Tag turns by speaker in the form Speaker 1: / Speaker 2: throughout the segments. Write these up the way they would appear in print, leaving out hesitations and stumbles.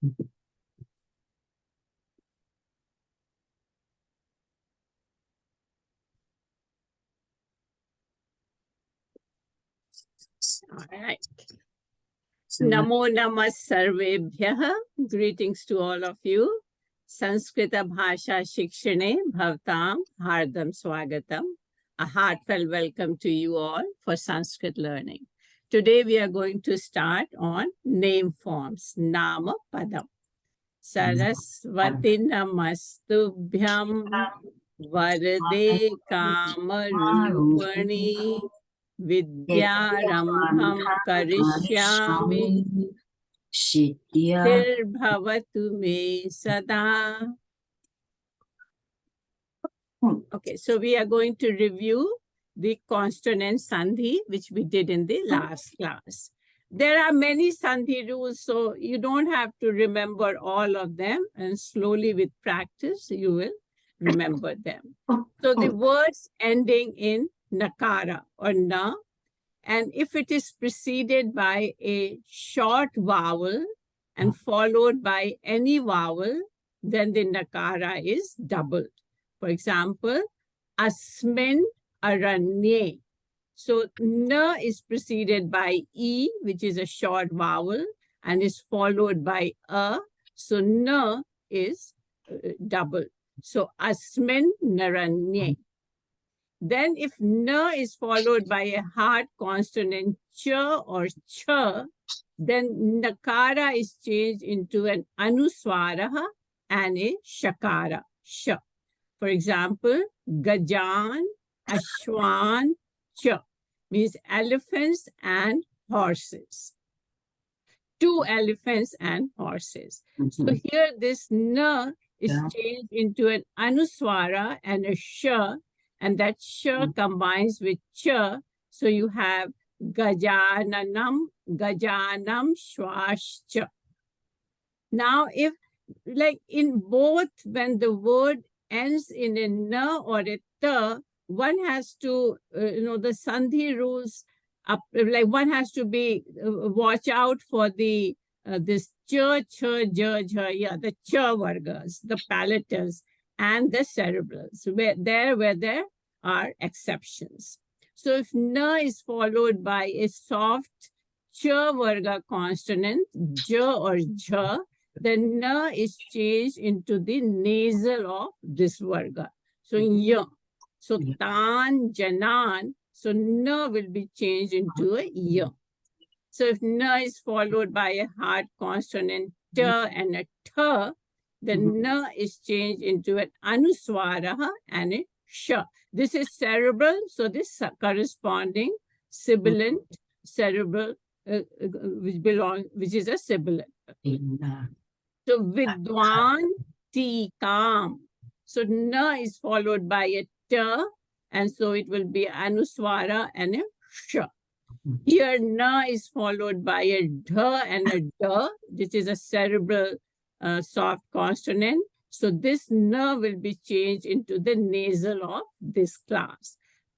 Speaker 1: All right. Namo Namah Sarvebhyah. Greetings to all of you. Sanskrita Bhasha Shikshane Bhavtam Hardam Swagatam. A heartfelt welcome to you all for Sanskrit learning. Today we are going to start on name forms. Nama Padam. Saraswati Namastubhyam Varade Kamarupani Vidyarambham Karishyami Tirбhavatu me sada. Okay, so we are going to review the consonant sandhi, which we did in the last class. There are many sandhi rules, so you don't have to remember all of them, and slowly with practice, you will remember them. So the words ending in nakara or na, and if it is preceded by a short vowel and followed by any vowel, then the nakara is doubled. For example, asmin aranye. So na is preceded by e, which is a short vowel, and is followed by a. So na is doubled. So asmin naranye. Then if na is followed by a hard consonant cha or cha, then nakara is changed into an anuswara and a shakara, sha. For example, gajan, ashwan, cha means elephants and horses. 2 elephants and horses. So here this na is changed into an anuswara and a sha, and that sha combines with cha. So you have gajanam, gajanam, shwashcha. Now, if like in both, when the word ends in a na or a ta, one has to, the sandhi rules, like one has to be, watch out for the, this cha, cha, ja, ja, ya, the cha vargas, the palatals, and the cerebrals, where there are exceptions. So if na is followed by a soft cha varga consonant, ja or ja, then na is changed into the nasal of this varga. So ya. So tan, janan, so na will be changed into a ya. So if na is followed by a hard consonant ta and a tha, then na is changed into an anuswara and a sha. This is cerebral, so this corresponding sibilant cerebral, which is a sibilant. So vidwan, tikam. So na is followed by a ta, and so it will be anuswara and a sha. Here na is followed by a dha and a da, which is a cerebral soft consonant. So this na will be changed into the nasal of this class.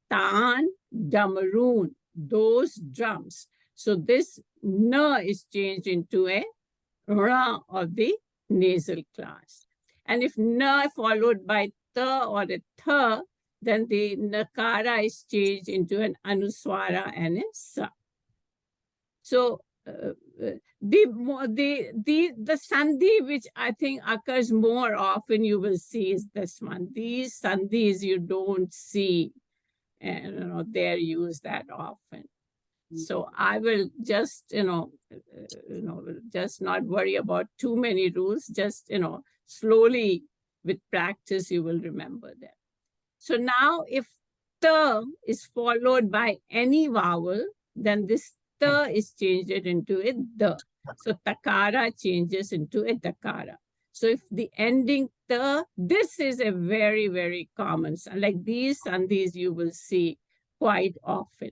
Speaker 1: Tan, damaroon, those drums. So this na is changed into a ra of the nasal class. And if na followed by ta or a tha, then the nakara is changed into an anuswara and a sa. So the sandhi which I think occurs more often, you will see, is this one. These sandhis you don't see, and they're used that often. So I will just just not worry about too many rules. Just slowly with practice you will remember them. So now if ta is followed by any vowel, then this ta is changed into a da. So takara changes into a dakara. So if the ending ta, this is a very, very common sound. Like these sandhis you will see quite often.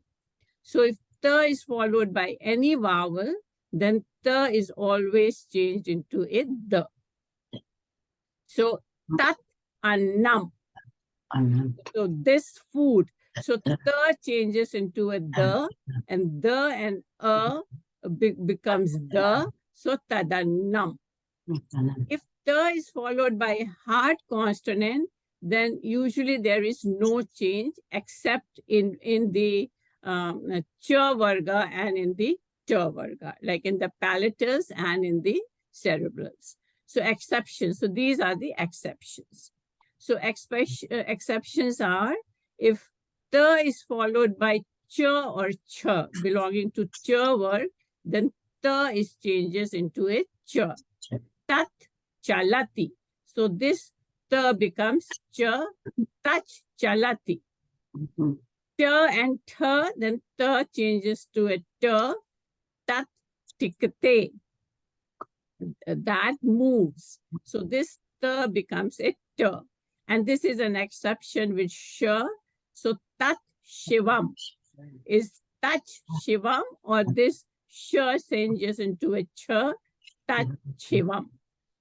Speaker 1: So if ta is followed by any vowel, then ta is always changed into a da. So tat annam. So this food. So ta changes into a da, and da and a becomes da. So tadannam. If ta is followed by a hard consonant, then usually there is no change except in the cha varga and in the ta varga, like in the palatals and in the cerebrals. So exceptions. So these are the exceptions. So exceptions are if ta is followed by cha or cha belonging to cha varg, then ta is changes into a cha. Tat chalati. So this ta becomes cha, tach chalati. Ta and tha, then ta changes to a ta, tat tikte. That moves. So this ta becomes a ta. And this is an exception with sha. So tat shivam is touch shivam, or this sha changes into a cha, tat shivam.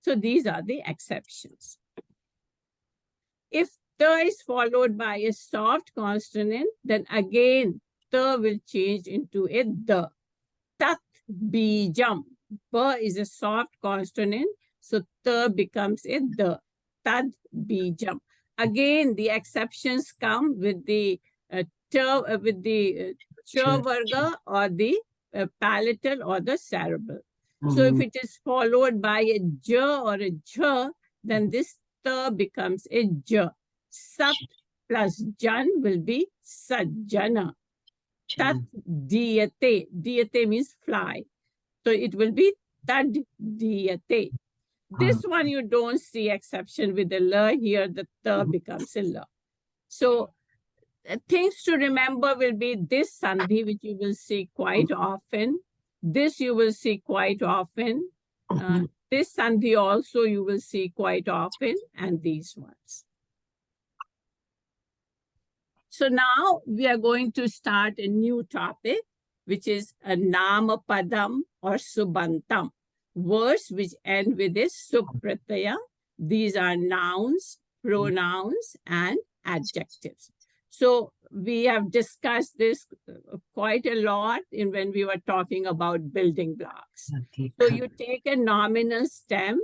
Speaker 1: So these are the exceptions. If ta is followed by a soft consonant, then again ta will change into a da. Tat bijam. Ba is a soft consonant, so ta becomes a da. Tad bijam. Again, the exceptions come with the cha varga or the palatal or the cerebral. So if it is followed by a ja or a jha, then this ta becomes a ja. Sat plus jan will be sajjana. Tat diyate. Diyate means fly. So it will be tad diyate. This one you don't see exception with the la. Here the ta becomes a la. So things to remember will be this sandhi, which you will see quite often. This you will see quite often. This sandhi also you will see quite often, and these ones. So now we are going to start a new topic, which is a namapadam or subantam. Words which end with a suprataya. These are nouns, pronouns, and adjectives. So we have discussed this quite a lot when we were talking about building blocks. So you take a nominal stem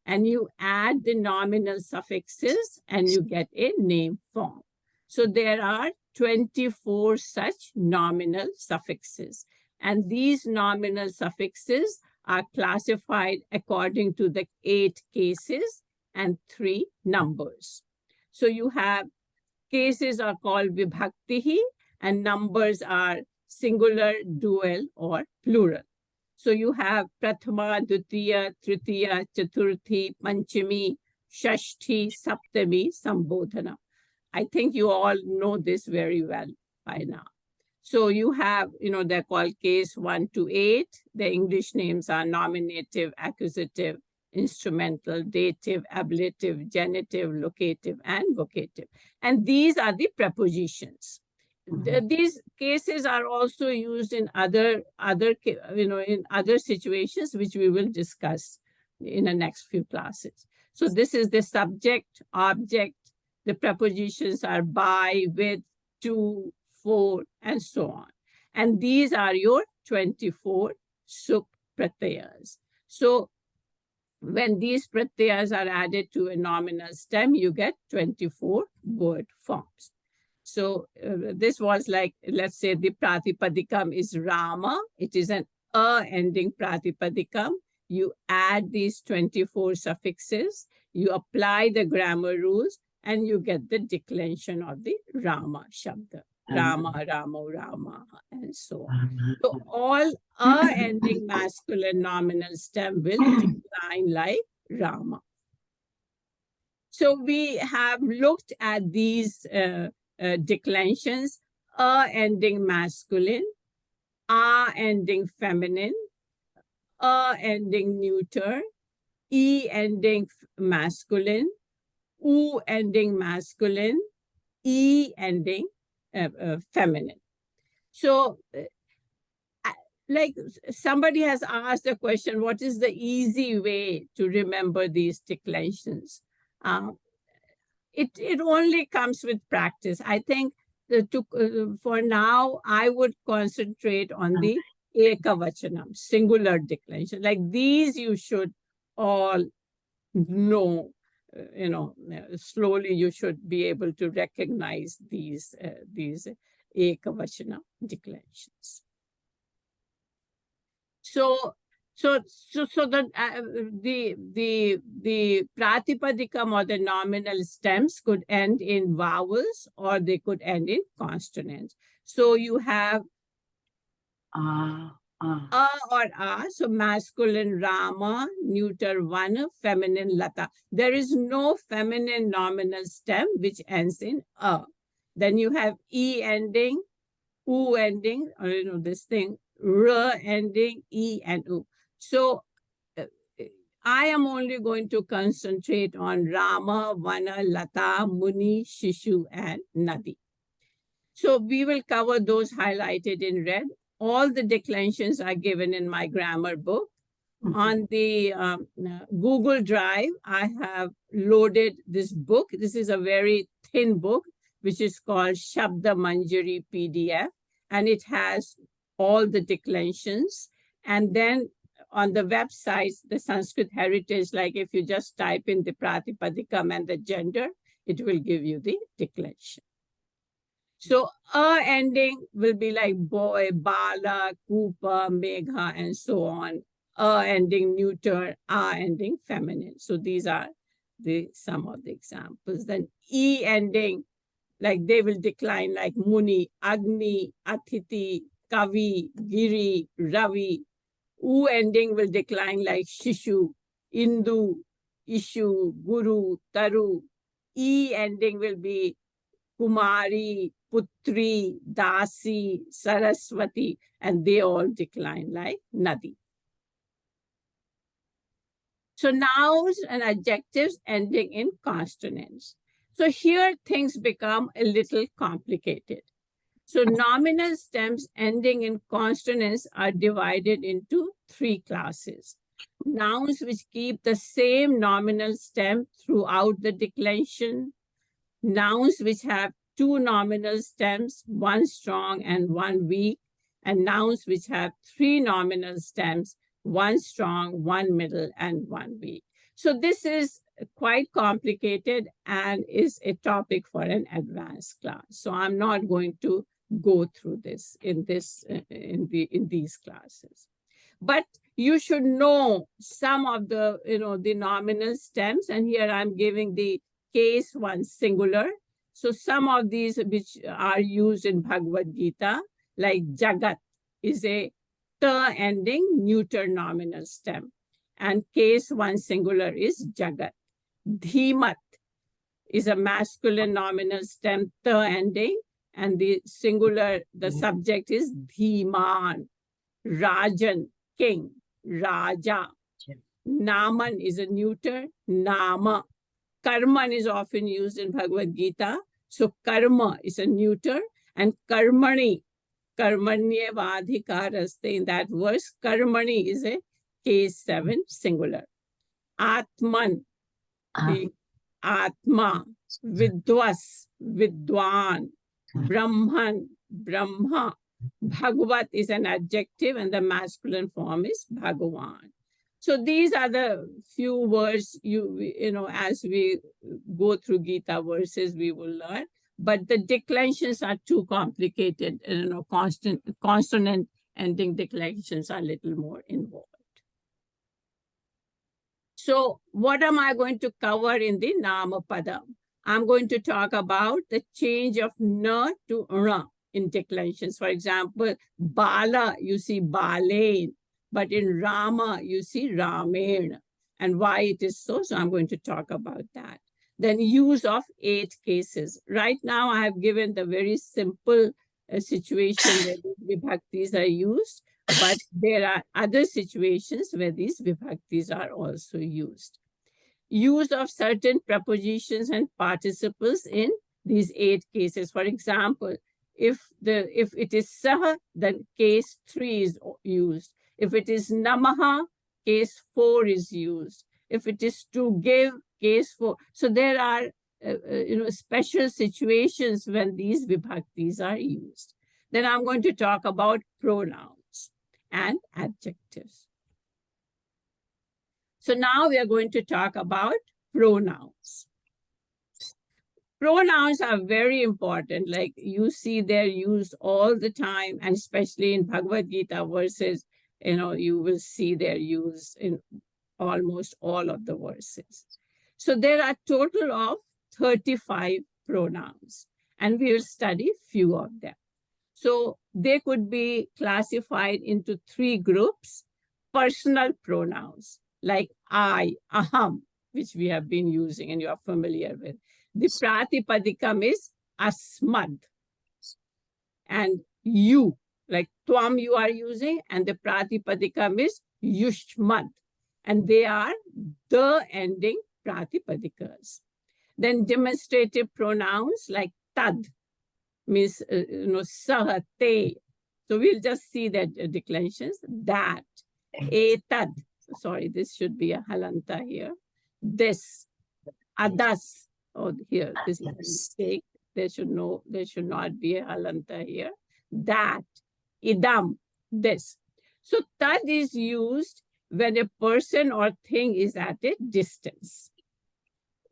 Speaker 1: and you add the nominal suffixes and you get a name form. So there are 24 such nominal suffixes. And these nominal suffixes are classified according to the 8 cases and 3 numbers. So you have cases are called vibhaktihi and numbers are singular, dual, or plural. So you have prathama, dutiya, tritiya, chaturthi, panchami, shashti, saptami, sambodhana. I think you all know this very well by now. So you have, they're called case 1 to 8. The English names are nominative, accusative, instrumental, dative, ablative, genitive, locative, and vocative. And these are the prepositions. These cases are also used in other situations, which we will discuss in the next few classes. So this is the subject, object. The prepositions are by, with, to, for, and so on. And these are your 24 sup pratyayas. So when these pratyayas are added to a nominal stem, you get 24 word forms. So this was like, let's say the pratipadikam is Rama. It is an ending pratipadikam. You add these 24 suffixes, you apply the grammar rules, and you get the declension of the Rama Shabda. Rama, Ramo, Rama, and so on. So all ending masculine nominal stem will decline like Rama. So we have looked at these declensions: ending masculine, ending feminine, ending neuter, ending masculine, U ending masculine, E ending feminine. So like somebody has asked the question, what is the easy way to remember these declensions? It only comes with practice. I think for now, I would concentrate on the ekavachanam, singular declension. Like these you should all know, slowly you should be able to recognize these ekavachana declensions. So the pratipadikam or the nominal stems could end in vowels or they could end in consonants. So you have a or a, so masculine Rama, neuter Vana, feminine Lata. There is no feminine nominal stem which ends in a. Then you have e ending, u ending, or this thing, r ending, e and u. So I am only going to concentrate on Rama, Vana, Lata, Muni, Shishu, and Nadi. So we will cover those highlighted in red. All the declensions are given in my grammar book. On the Google Drive, I have loaded this book. This is a very thin book, which is called Shabda Manjari PDF, and it has all the declensions. And then on the websites, the Sanskrit Heritage, like if you just type in the pratipadikam and the gender, it will give you the declension. So a ending will be like boy, bala, kupa, megha, and so on. A ending neuter, a ending feminine. So these are some of the examples. Then e ending, like they will decline like Muni, Agni, Atiti, Kavi, Giri, Ravi. U ending will decline like Shishu, Indu, Ishu, Guru, Taru. E ending will be Kumari, Putri, Dasi, Saraswati, and they all decline like Nadi. So nouns and adjectives ending in consonants. So here things become a little complicated. So nominal stems ending in consonants are divided into 3 classes. Nouns which keep the same nominal stem throughout the declension. Nouns which have 2 nominal stems, 1 strong and 1 weak, and nouns which have 3 nominal stems, 1 strong, 1 middle, and 1 weak. So this is quite complicated and is a topic for an advanced class. So I'm not going to go through this in these classes. But you should know some of the the nominal stems, and here I'm giving the case 1 singular. So some of these which are used in Bhagavad Gita, like Jagat is a ta ending neuter nominal stem, and case 1 singular is Jagat. Dhimat is a masculine nominal stem ta ending, and the singular, the subject is Dhiman. Rajan, king, Raja. Naman is a neuter, Nama. Karman is often used in Bhagavad Gita. So karma is a neuter, and karmani, karmanyevadhikaraste, in that verse, karmani is a case 7 singular. Atman, the Atma, Vidwas, Vidwan, Brahman, Brahma. Bhagavat is an adjective and the masculine form is Bhagavan. So these are the few words as we go through Gita verses, we will learn. But the declensions are too complicated. Consonant ending declensions are a little more involved. So what am I going to cover in the Namapadam? I'm going to talk about the change of na to ra in declensions. For example, Bala, you see Balain, but in Rama, you see Ramen, and why it is so. So I'm going to talk about that. Then use of 8 cases. Right now, I have given the very simple situation where these vibhaktis are used, but there are other situations where these vibhaktis are also used. Use of certain prepositions and participles in these 8 cases. For example, if it is saha, then case 3 is used. If it is namaha, case 4 is used. If it is to give, case 4. So there are special situations when these vibhaktis are used. Then I'm going to talk about pronouns and adjectives. So now we are going to talk about pronouns. Pronouns are very important. Like you see they're used all the time, and especially in Bhagavad Gita verses, you will see they're used in almost all of the verses. So there are total of 35 pronouns, and we will study few of them. So they could be classified into 3 groups. Personal pronouns like I, aham, which we have been using and you are familiar with. The pratipadikam is asmad. And you, like tvam you are using, and the pratipadikam is yushmad. And they are the ending pratipadikas. Then demonstrative pronouns like tad, means, sah, te. So we'll just see that declensions. That, etad. Sorry, this should be a halanta here. This, adas. Oh, here, this is a mistake. There should not be a halanta here. That, idam, this. So tad is used when a person or thing is at a distance.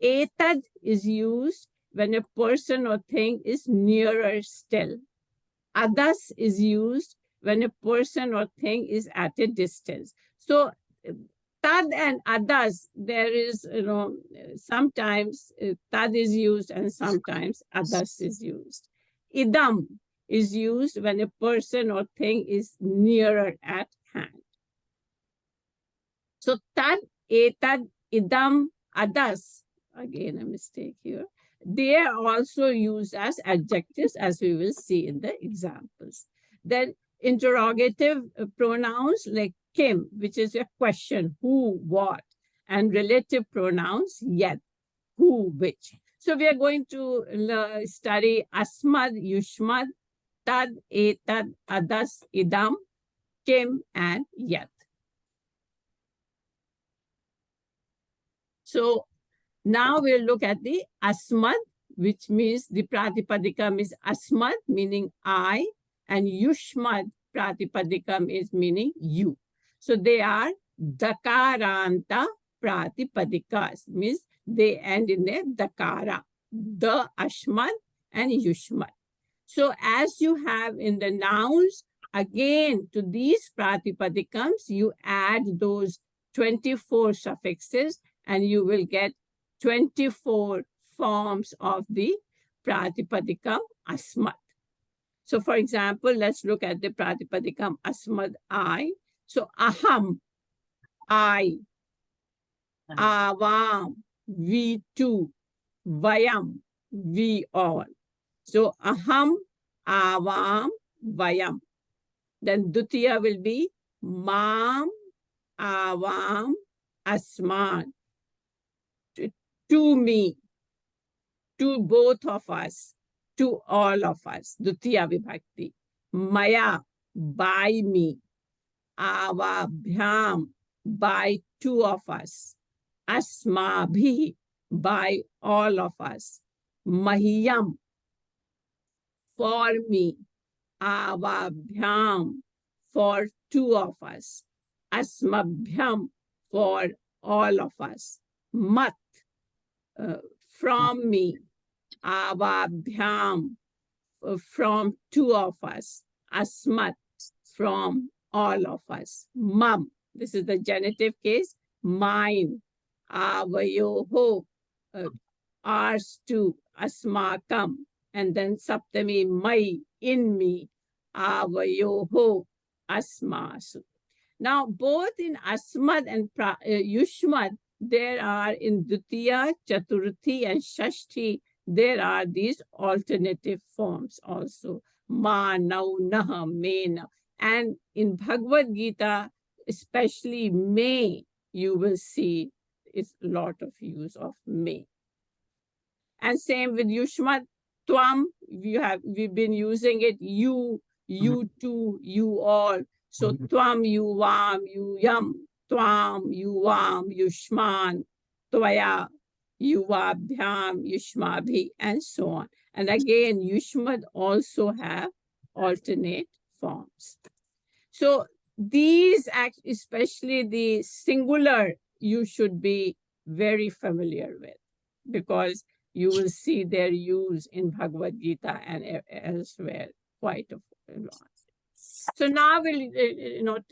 Speaker 1: Etad is used when a person or thing is nearer still. Adas is used when a person or thing is at a distance. So tad and adas, there is, sometimes tad is used and sometimes adas is used. Idam is used when a person or thing is nearer at hand. So tad, etad, idam, adas, again a mistake here. They are also used as adjectives, as we will see in the examples. Then interrogative pronouns like kim, which is a question, who, what, and relative pronouns yet, who, which. So we are going to study asmad, yushmad, tad, etad, adas, idam, kim, and yet. So now we'll look at the asmad, which means the pratipadikam is asmad, meaning I, and yushmad pratipadikam is meaning you. So they are dakaranta pratipadikas, means they end in a dakara, the ashmad and yushmad. So as you have in the nouns, again to these pratipadikams, you add those 24 suffixes and you will get 24 forms of the pratipadikam asmad. So for example, let's look at the pratipadikam asmad I. So aham, I, avam, we two, vayam, we all. So aham, avam, vayam. Then dutiya will be mam, avam, asman. To me, to both of us, to all of us. Dutiya vibhakti. Maya, by me. Avabhyam, by two of us. Asmabhi, by all of us. Mahiyam, for me. Avabhyam, for two of us. Asmabhyam, for all of us. Mat, from me. Avabhyam, from two of us. Asmat, from all of us. Mam, this is the genitive case. Mine. Avayoho, ours too. Asmakam. And then saptami, my, in me. Avayoho, asmasu. Now, both in asmad and yushmad, there are in Dutiya, Chaturthi, and Shashti, there are these alternative forms also. Ma, nau, naha, mena. And in Bhagavad Gita, especially may, you will see it's a lot of use of may. And same with Yushmat, Tvam, we've been using it, you two, you all. So Tvam, you vam, you yam. Tvam, yuvam, yushman, tvaya, yuvabhyam, yushmabhi, and so on. And again, yushmad also have alternate forms. So these, especially the singular you should be very familiar with, because you will see their use in Bhagavad Gita and elsewhere quite a lot. So now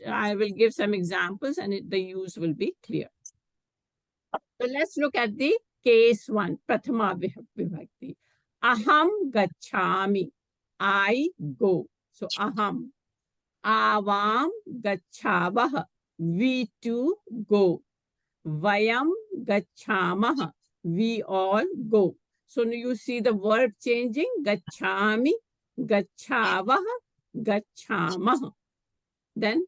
Speaker 1: I will give some examples and the use will be clear. So let's look at the case one, Prathama Vibhakti. Aham gacchami, I go. So aham. Avam gacchavaha, we too go. Vayam gacchamaha, we all go. So you see the verb changing, gacchami, gacchavaha, gacchamaha. Then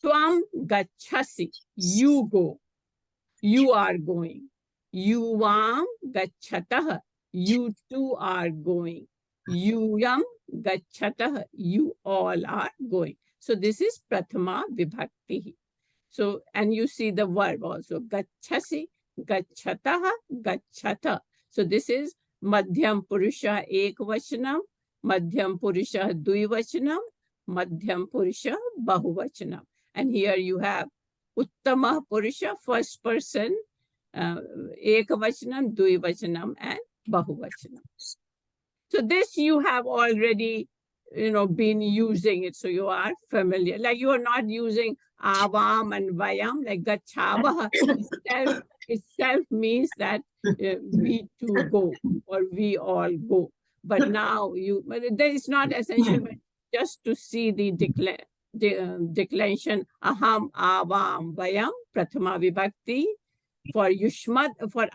Speaker 1: tvam gacchasi, you go, you are going. Yuvam gacchataha, you too are going. Yuyam gacchataha, you all are going. So this is Prathama Vibhakti. So, and you see the verb also, gacchasi, gacchataha, gacchata. So this is Madhyam Purusha Ekvachanam, Madhyam Purusha Dvivachanam, Madhyam Purusha Bahuvachanam. And here you have Uttama Purusha, first person, Ekavachanam, Dvivachanam, and Bahuvachanam. So this you have already, been using it. So you are familiar. Like you are not using avam and vayam, like gachavaha itself means that we too go or we all go. But now that is not essential, but just to see the declension, aham, avam, vayam, prathama vibhakti. For yushmad, for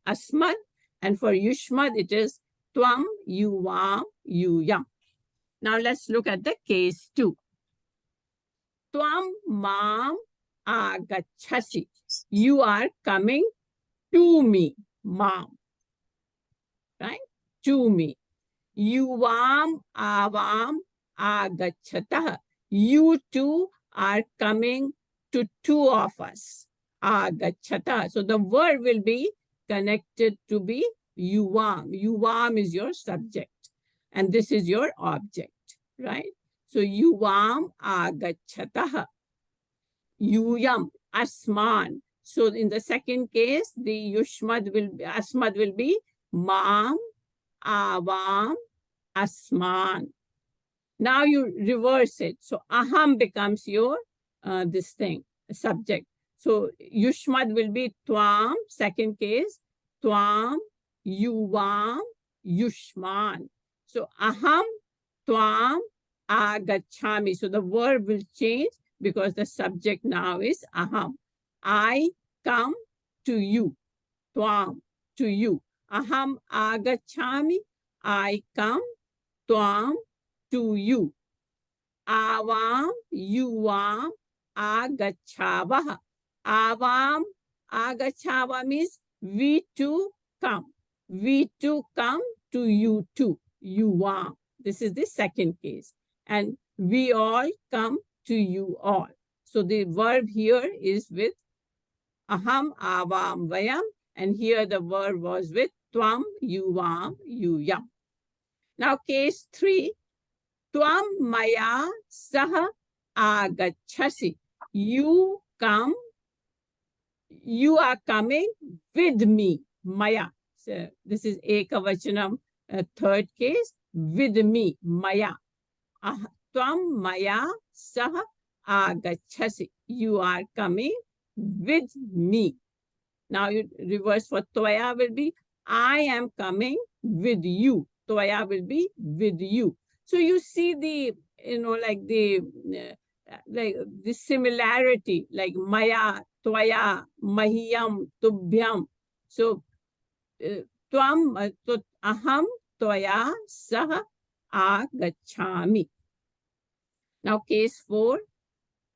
Speaker 1: asmad, and for yushmad it is tvam, yuvam, yuyam. Now let's look at the case 2. Tvam mam agachasi. You are coming to me, mam. Right? To me. Yuvam avam agachatah. You two are coming to two of us. Agachata. So the verb will be connected to be yuvam. Yuvam is your subject and this is your object, right? So yuvam agachataha. Yuyam, asman. So in the second case, the asmad will be mam, avam, asman. Now you reverse it. So aham becomes your subject. So yushmad will be tvam, second case, tvam, yuvam, yushman. So aham, tvam, agachami. So the verb will change because the subject now is aham. I come to you, tvam, to you. Aham agachami, I come, tvam, to you. Avam, yuvam, agachavaha. Avam, agachava means we too come. We too come to you too. Yuvam. This is the second case. And we all come to you all. So the verb here is with aham, avam, vayam. And here the verb was with tvam, yuvam, yuyam. Now case 3. Tvam maya saha agachasi. You are coming with me, maya. So this is ekavachanam, third case, with me, maya. Tvam maya saha agachasi. You are coming with me. Now you reverse for tvaya will be I am coming with you. Tvaya will be with you. So you see the, like the similarity, like maya, tvaya, mahiyam, tubhyam. So tvam, aham, tvaya, saha, agachami. Now case 4,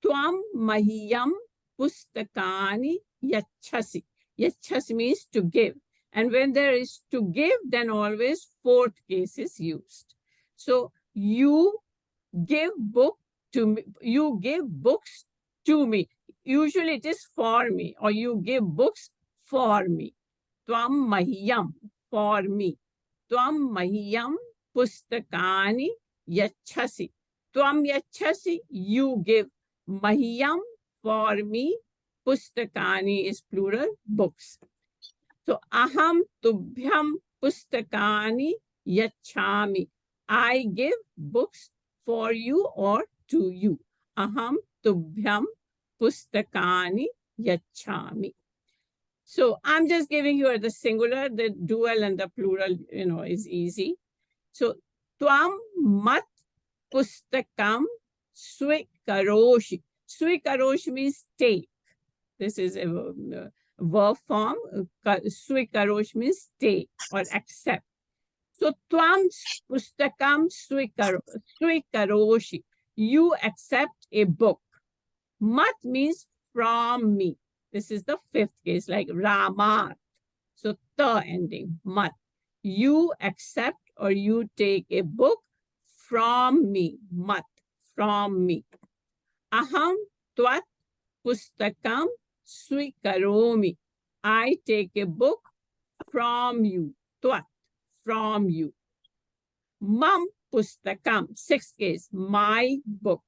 Speaker 1: tvam mahiyam pustakani yachasi. Yachasi means to give. And when there is to give, then always fourth case is used. So you give book to me, you give books to me. Usually it is for me, or you give books for me. Tvam mahiyam, for me. Tvam mahiyam pustakani yachasi. Tvam yachasi, you give. Mahiyam, for me. Pustakani is plural, books. So aham tubhyam pustakani yachami. I give books for you or to you. Aham tubhyam pustakani yachami. So I'm just giving you the singular, the dual and the plural, is easy. So tvam mat pustakam swikaroshi. Swikaroshi means take. This is a verb form. Swikaroshi means take or accept. So tvam pustakam swikaroshi. You accept a book. Mat means from me. This is the fifth case, like Ramat. So ta ending, mat. You accept or you take a book from me. Mat, from me. Aham tvat pustakam swikaromi. I take a book from you. Tvat, from you. Mam pustakam, sixth case, my book.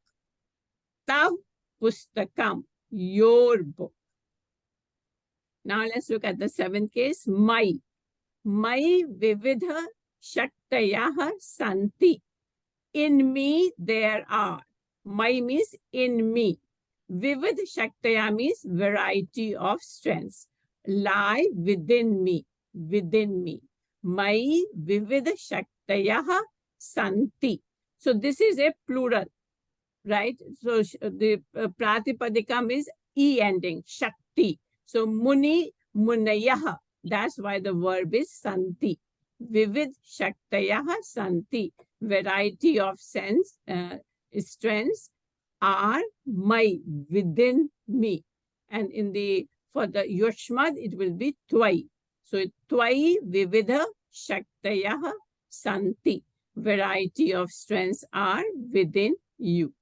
Speaker 1: Tav pustakam, your book. Now let's look at the seventh case, my. My vividha shaktayaha santi. In me there are. My means in me. Vivid shaktaya means variety of strengths. Lie within me. Within me. My vivid shaktayaha santi. So this is a plural, right? So the pratipadikam is e ending, shakti. So muni munayaha. That's why the verb is santi. Vivid shaktayaha santi. Variety of strengths are my, within me. And for the yushmad, it will be twai. So twai vividha shaktayaha santi. Variety of strengths are within you.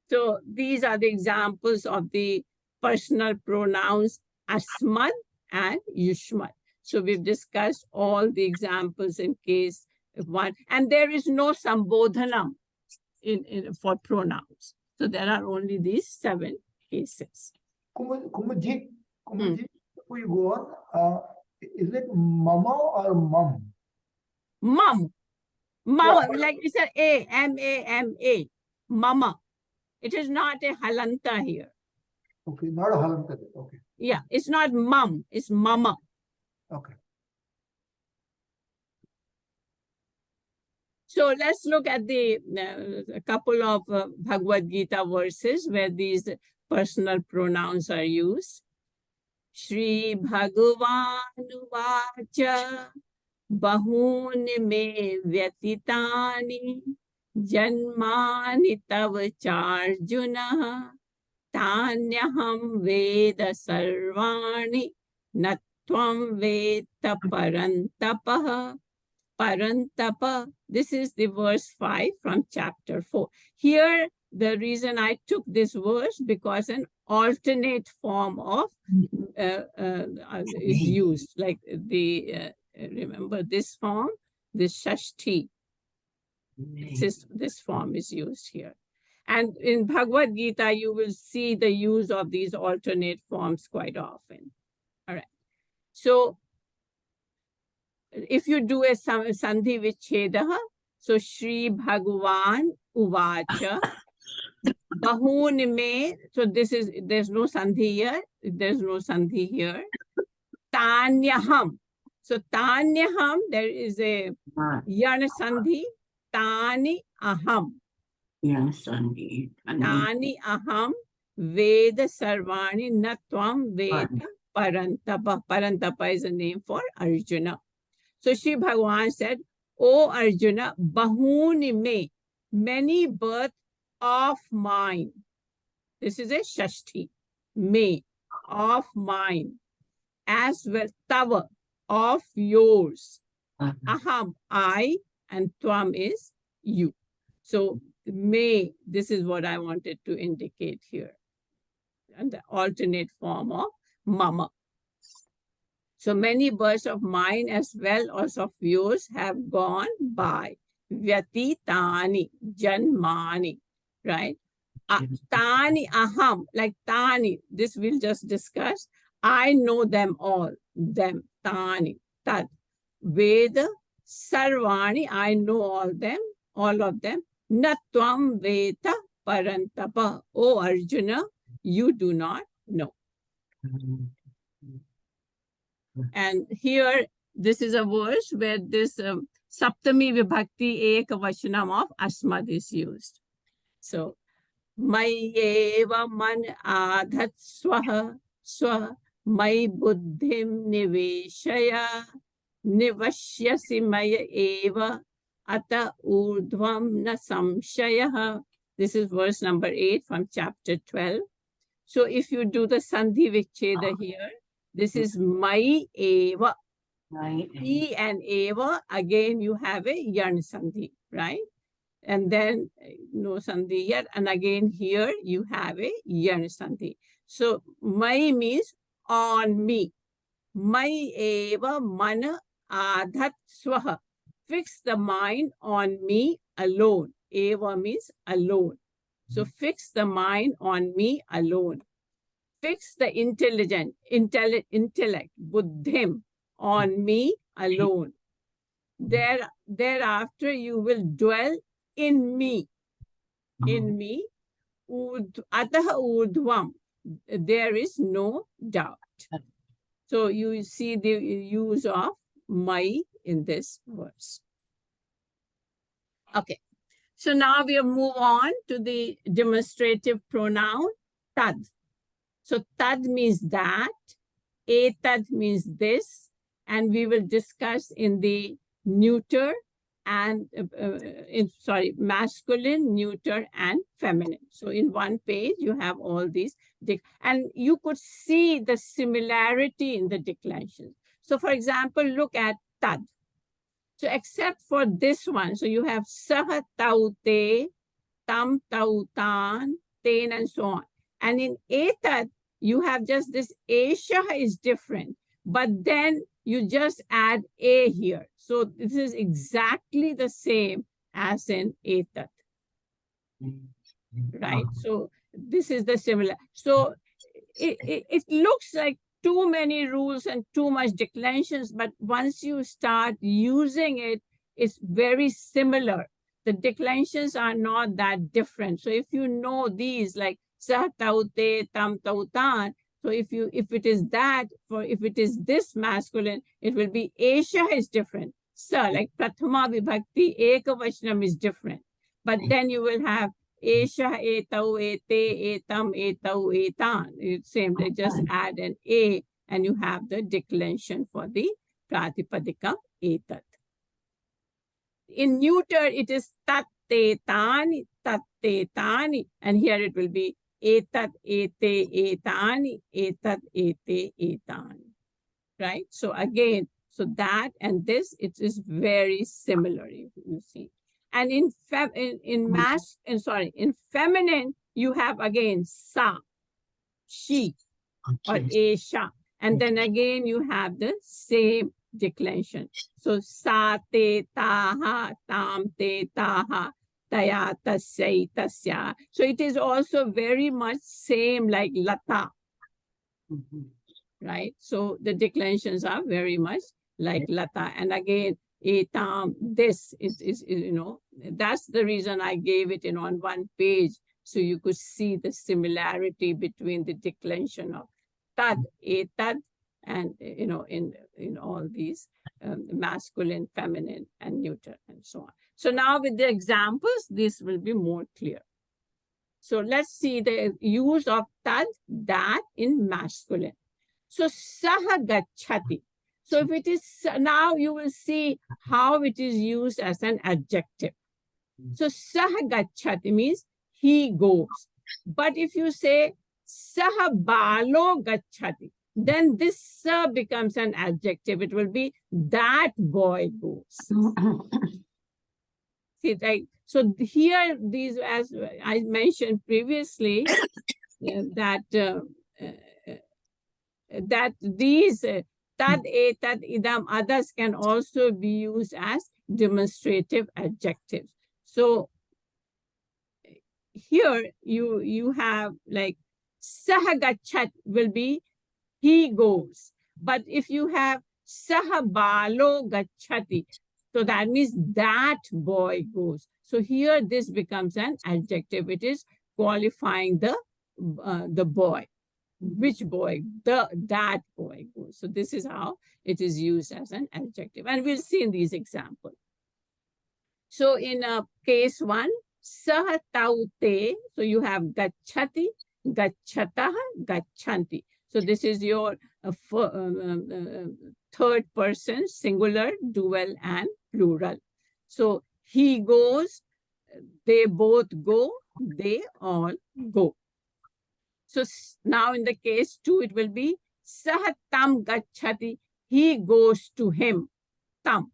Speaker 1: So these are the examples of the personal pronouns asmad and yushmad. So we've discussed all the examples in case one, and there is no sambodhanam for pronouns. So there are only these 7 cases.
Speaker 2: Kumaji, before you go on, is it mama or mum?
Speaker 1: Mum. Mama, like it's an A, M-A-M-A. Mama. It is not a halanta here.
Speaker 2: Okay, not a halanta. Okay.
Speaker 1: Yeah, it's not mum, it's mama.
Speaker 2: Okay.
Speaker 1: So let's look at a couple of Bhagavad Gita verses where these personal pronouns are used. Shri Bhagavan Vacha Bahuni me vyatitani Janmani tava charjuna Tanyaham Veda Sarvani Natvam Veta Parantapaha. Parantapa. This is the verse 5 from chapter 4. Here, the reason I took this verse because an alternate form of is used. Like remember this form, this shashti. This form is used here. And in Bhagavad Gita, you will see the use of these alternate forms quite often. All right. So if you do a sandhi vichhedaha, so Shri Bhagavan Uvacha Bahun me, so there's no sandhi here, there's no sandhi here. Tanyaham. So Tanyaham, there is a yana sandhi, Tani aham.
Speaker 3: Sandhi.
Speaker 1: Tani aham Veda Sarvani Natvam Veda Parantapa. Parantapa is a name for Arjuna. So Shri Bhagavan said, O Arjuna, bahuni me, many birth of mine. This is a shashti, me, of mine, as well, tava, of yours. Aham, I, and tvam is you. So may, this is what I wanted to indicate here. And the alternate form of mama. So many births of mine as well as of yours have gone by. Vyatitani, janmani, right? Tani aham, like tani. This we'll just discuss. I know them all. Them. Tani. Tad. Veda. Sarvani. I know all them. All of them. Natvam veta parantapa. O Arjuna, you do not know. And here, this is a verse where this Saptami Vibhakti Ekavachanam of Asmad is used. So, Mayeva man adhat swaha swaha may buddhim niveshaya nivashyasi maya eva ata urdhvam na samshayah. This is verse number 8 from chapter 12. So if you do the Sandhi Vicheda here, this is Mai Eva. E and Eva, again you have a Yarn Sandhi, right? And then no Sandhi yet. And again here you have a Yarn Sandhi. So Mai means on me. Mai Eva Mana Adhat Swaha. Fix the mind on me alone. Eva means alone. So fix the mind on me alone. Fix the intellect, buddhim, on me alone. Thereafter you will dwell in me. In me. Ataha urdhvam. There is no doubt. So you see the use of mai in this verse. Okay. So now we'll move on to the demonstrative pronoun tad. So tad means that, etad means this, and we will discuss in the neuter and, masculine, neuter, and feminine. So in one page, you have all these, and you could see the similarity in the declensions. So for example, look at tad. So except for this one, so you have saha taute, tam tautan, ten, and so on. And in etad, you have just this Esha is different, but then you just add a here. So this is exactly the same as in etad, right? So this is the similar. So it looks like too many rules and too much declensions, but once you start using it, it's very similar. The declensions are not that different. So if you know these, like sa taute, tam tautan, so if it is that, if it is this masculine, it will be Esha is different. Sa, like Prathama Vibhakti, Ekavachanam is different. But then you will have Esha, etau, ete, etam, etau, etan. It's same, they just add an A and you have the declension for the Pratipadika etat. In neuter, it is tat, te, tani, and here it will be etat, ete, etani, etat, ete, etani. Right? So again, so that and this, it is very similar, you see. And in feminine, you have again sa, she, or esha. And then again, you have the same declension. So sa te taha, tam te taha, taya tasya tasya. So it is also very much same like lata. Right? So the declensions are very much like lata. And again, etam, this is, that's the reason I gave it in on one page. So you could see the similarity between the declension of tad, etad, and, in all these masculine, feminine, and neuter, and so on. So now with the examples, this will be more clear. So let's see the use of tad, that in masculine. So saha gacchati. So if it is, now you will see how it is used as an adjective. So saha gacchati means he goes. But if you say saha balo gacchati, then this sa becomes an adjective. It will be that boy goes. See, like, so here, these, as I mentioned previously, that these tad, etad, idam, others can also be used as demonstrative adjectives. So here you have like saha gachat will be he goes. But if you have saha balo gachati, so that means that boy goes. So here this becomes an adjective. It is qualifying the boy. Which boy? That boy goes. So this is how it is used as an adjective. And we'll see in these examples. So in case one, sah taute, so you have gachati, gachatah, gachanti. So this is your third person, singular, dual, and plural. So he goes, they both go, they all go. So now in the case two, it will be sah tam gachati, he goes to him, tam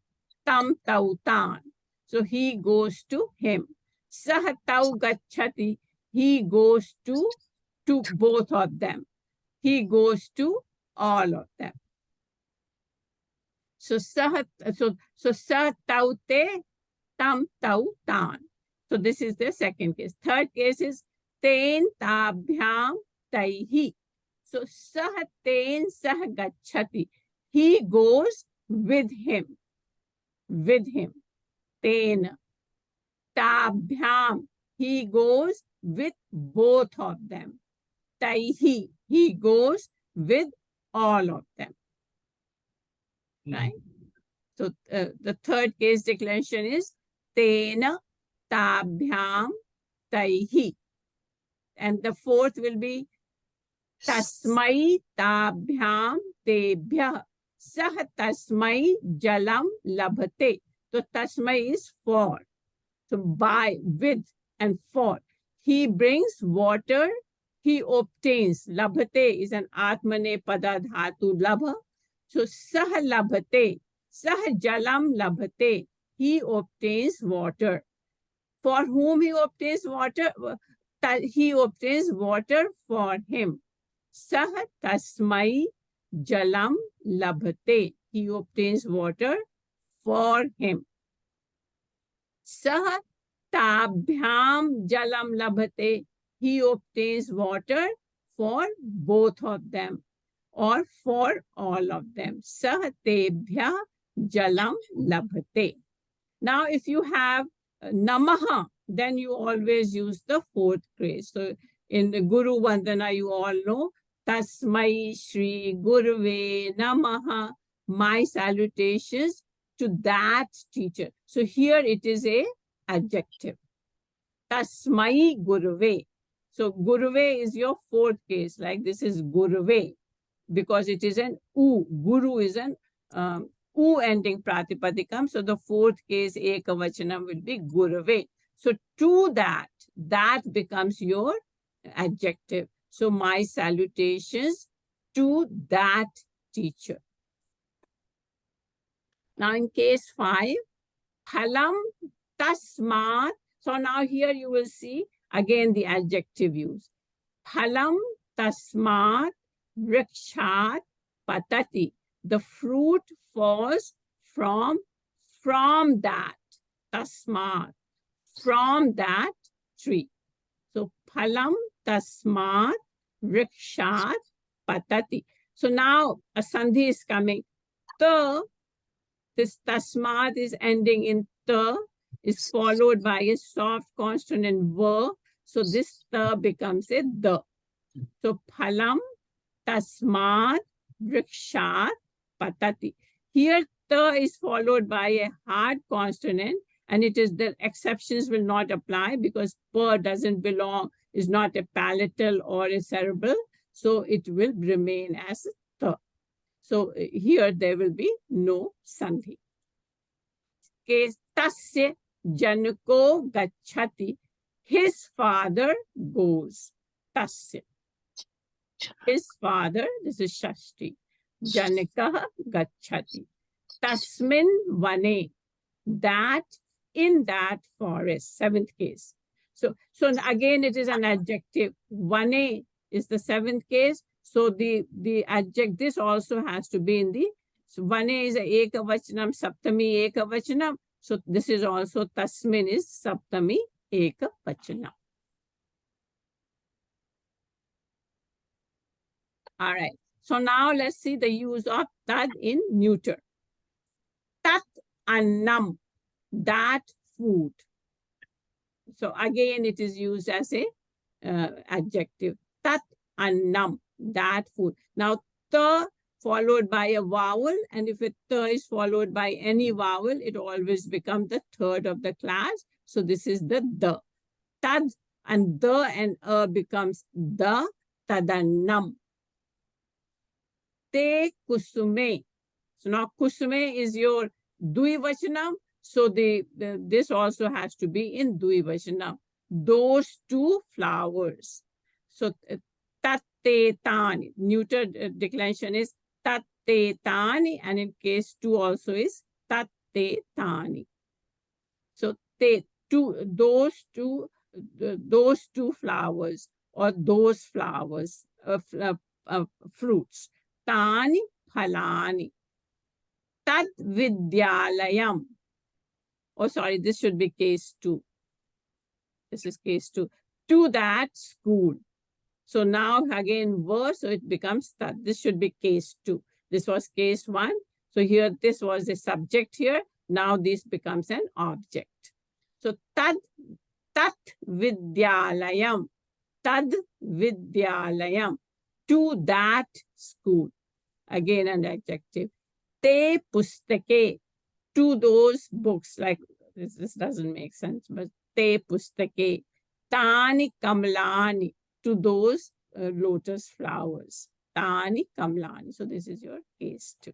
Speaker 1: tautan. So he goes to him. Sah tau gachati, he goes to both of them. He goes to all of them. So sah taute tam tautan. So this is the second case. Third case is ten tabhyam taihi. So sah ten sah gachati. He goes with him. With him. Ten. Tabhyam. He goes with both of them. Taihi. He goes with all of them. Right? So the third case declension is Tena Tabhyam Taihi. And the fourth will be Tasmai Tabhyam Tebhyah. Sah Tasmai Jalam Labhate. So Tasmai is for. So by, with, and for. He brings water, he obtains. Labhate is an Atmane Pada Dhatu Labha. So Sah Labhate. Sah Jalam Labhate. He obtains water. For whom he obtains water? He obtains water for him. Sah Tasmai Jalam Labhate. He obtains water for him. Sah tabhyam jalam labhate. He obtains water for both of them or for all of them. Sah tebhya jalam labhate. Now, if you have namaha, then you always use the fourth case. So in the Guru Vandana, you all know Tasmai Shri Guruve Namaha, my salutations to that teacher. So here it is a adjective. Tasmai Guruve. So Guruve is your fourth case, like this is Guruve, because it is an U. Guru is an U ending pratipadikam. So the fourth case, ekavachanam, will be Guruve. So to that becomes your adjective. So my salutations to that teacher. Now in case 5, phalam tasmat. So now here you will see again the adjective use. Phalam tasmat vrikshat patati. The fruit falls from that. Tasmat. From that tree. So phalam tasmat vrikshat patati. So now a sandhi is coming. This tasmat is ending in ta, is followed by a soft consonant va. So this ta becomes a the. So phalam tasmat vrikshat patati. Here ta is followed by a hard consonant, and it is the exceptions will not apply because pa doesn't belong, is not a palatal or a cerebral. So it will remain as ta. So here there will be no sandhi. Case tasya janako gachati. His father goes. Tasya. His father, this is Shashti. Janaka gachati. Tasmin vane. That, in that forest. Seventh case. So again it is an adjective. Vane is the seventh case. So the adjective, this also has to be in the, so vane is a ekavachanam, saptami ekavachanam. So this is also tasmin is saptami ekavachanam. All right. So now let's see the use of tad in neuter. Tat annam, that food. So again, it is used as a adjective. Tat annam, that food. Now, ta followed by a vowel, and if a ta is followed by any vowel, it always becomes the third of the class. So this is the. Tad and the and becomes the, tadannam. Te kusume. So now kusume is your dvivachanam. So this also has to be in dvivachanam. Those two flowers. So tatte tani. Neuter declension is tatte tani, and in case two also is tatte tani. So those two flowers or those flowers, fruits. Tani phalani. Tad vidyalayam. Oh, sorry, this should be case 2. This is case 2. To that school. So now again verse, so it becomes tad. This should be case 2. This was case 1. So here, this was a subject here. Now this becomes an object. So tat vidyalayam. Tad vidyalayam. To that school. Again, an adjective. Te pustake. To those books. Like this doesn't make sense, but te pustake. Tani kamlani. To those lotus flowers. Tani kamlani. So this is your case 2.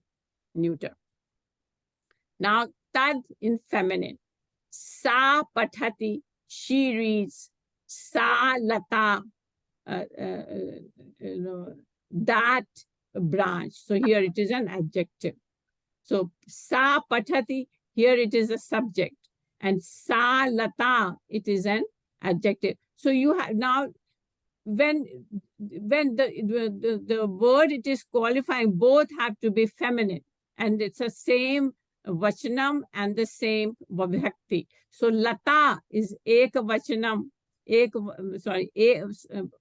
Speaker 1: Neuter. Now, tad in feminine. Sa pathati. She reads. Sa lata. That branch. So here it is an adjective. So sa pathati, here it is a subject. And sa lata, it is an adjective. So you have now, when the word it is qualifying, both have to be feminine. And it's the same vachanam and the same vibhakti. So lata is eka vachanam.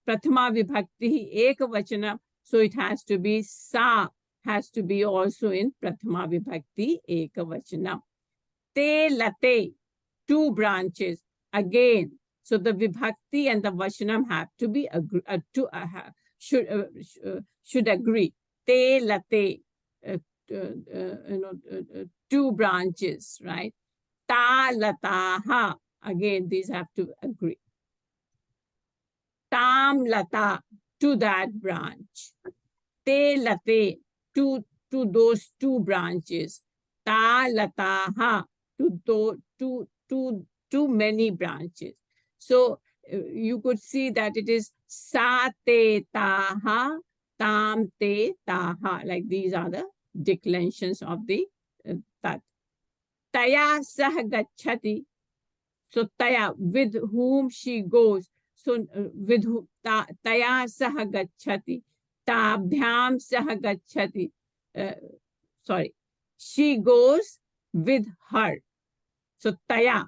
Speaker 1: Prathama vibhakti eka vachanam. So it has to be sa, has to be also in prathama vibhakti eka vachanam. Te late, 2 branches. Again, so the vibhakti and the vachanam have to be should agree. Te late, 2 branches, right? Ta lataha, again these have to agree. Tam lata, to that branch. Te late, to those 2 branches. Ta lataha, to many branches. So you could see that it is sa te taha, tam te taha. Like these are the declensions of the tat. Taya sah gacchati. So taya, with whom she goes. So with taya sah gacchati. Tabhyam sah gacchati. Sorry. She goes with her. So taya.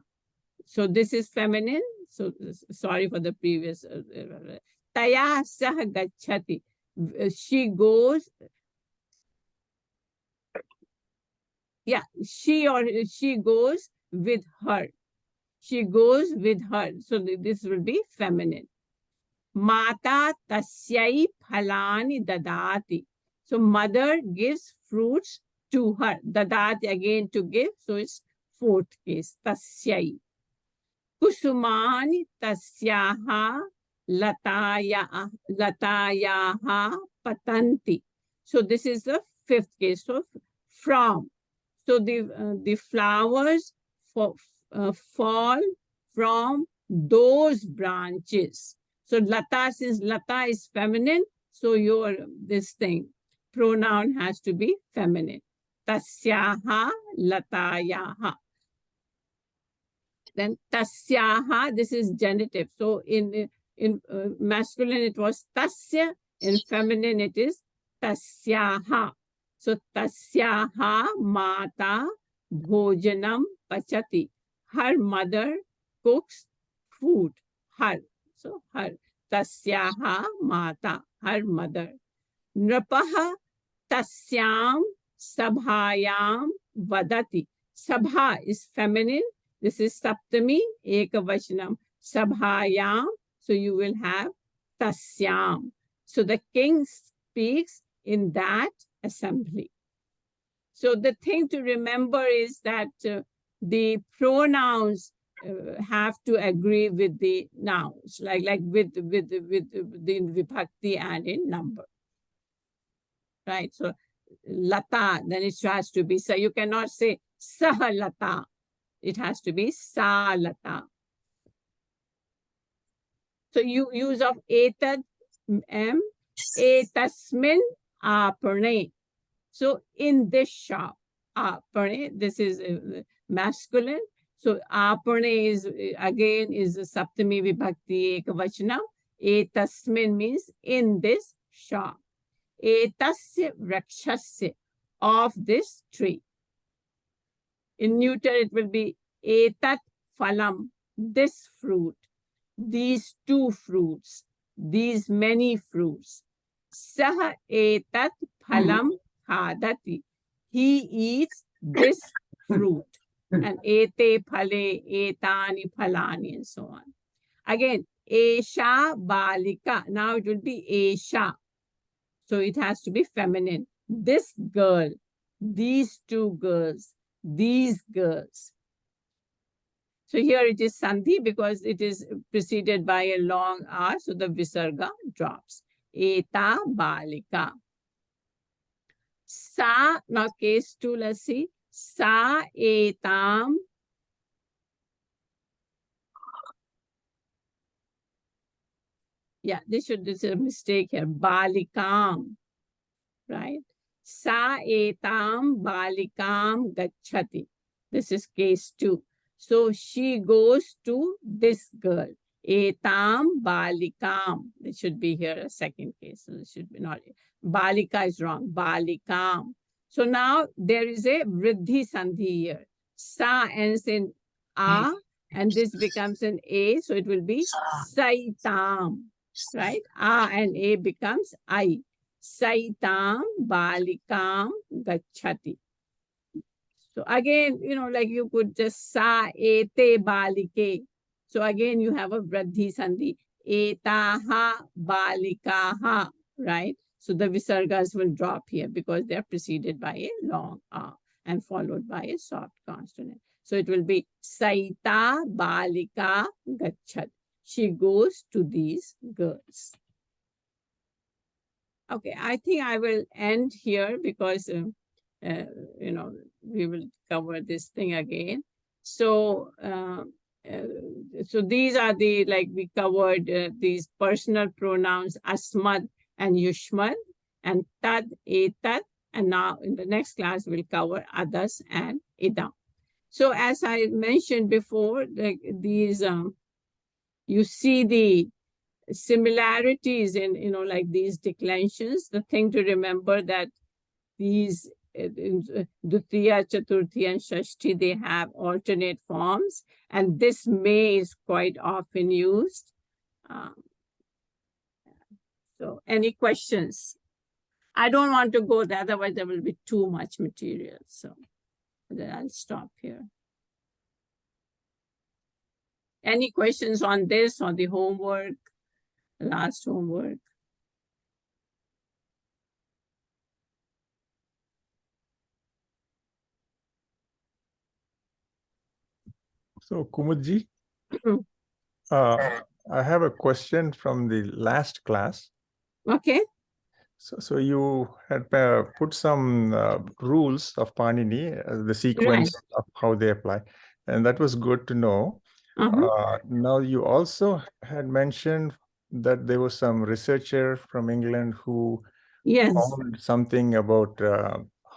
Speaker 1: So this is feminine. So sorry for the previous. Taya sah gacchati. She goes. Yeah, she goes with her. She goes with her. So this will be feminine. Mata tasyai phalani dadati. So mother gives fruits to her. Dadati again to give. So it's 4th case. Tasyai. Kusumani tasyaha latayaha patanti. So this is the 5th case. So from. So the flowers fall from those branches. So lata, since lata is feminine, so this thing, pronoun has to be feminine. Tasyaha latayaha. Then tasyaha, this is genitive. So in masculine it was tasya, in feminine it is tasyaha. So tasyaha mata bhojanam pachati. Her mother cooks food. Her. So her. Tasyaha mata. Her mother. Nrapaha tasyam sabhayam vadati. Sabha is feminine. This is Saptami, Ekavachanam. Sabhayam. So you will have tasyam. So the king speaks in that assembly. So the thing to remember is that the pronouns have to agree with the nouns, like with the vibhakti and in number. Right? So lata, then it has to be, so you cannot say saha lata. It has to be sa lata. So you use of etad, etasmin apane. So in this shop, apane, this is masculine. So apane is again is saptami vibhakti ekavachanam. Etasmin means in this shop. Etasya vrakshasya, of this tree. In neuter, it will be etat phalam, this fruit, these two fruits, these many fruits. Saha etat phalam khadati, he eats this fruit. And ete phale, etani phalani, and so on. Again, esha balika, now it will be esha. So it has to be feminine. This girl, these two girls, these girls. So here it is sandhi because it is preceded by a long R, so the visarga drops. Eta balika. Sa, now case 2, let's see. Sa etam. Yeah, this is a mistake here. Balikam, right? Sa etam balikam gachati. This is case 2. So she goes to this girl. Etam balikam. It should be here a second case. So it should be not. Balika is wrong. Balikam. So now there is a vriddhi sandhi here. Sa ends in a, and this becomes an a. So it will be saitam. Right? A and a becomes I. Saitam balikam gachati. So again, like you could just sa ete balike. So again, you have a vriddhi sandhi. Etaha balikaha, right? So the visargas will drop here because they are preceded by a long a and followed by a soft consonant. So it will be saita balika gachat. She goes to these girls. Okay, I think I will end here because, we will cover this thing again. So, so these are the, like we covered these personal pronouns, asmad and yushmad, and tad, etat, and now in the next class we'll cover adas and idam. So as I mentioned before, like these, you see the similarities in, like these declensions. The thing to remember that these Dutiya, Chaturthi, and Shashti, they have alternate forms, and this may is quite often used. So any questions? I don't want to go there, otherwise there will be too much material. So then I'll stop here. Any questions on this, on the homework, last homework?
Speaker 4: So, Kumudji, I have a question from the last class.
Speaker 1: Okay.
Speaker 4: So you had put some rules of Panini, the sequence of how they apply, and that was good to know. Now you also had mentioned that there was some researcher from England who found something about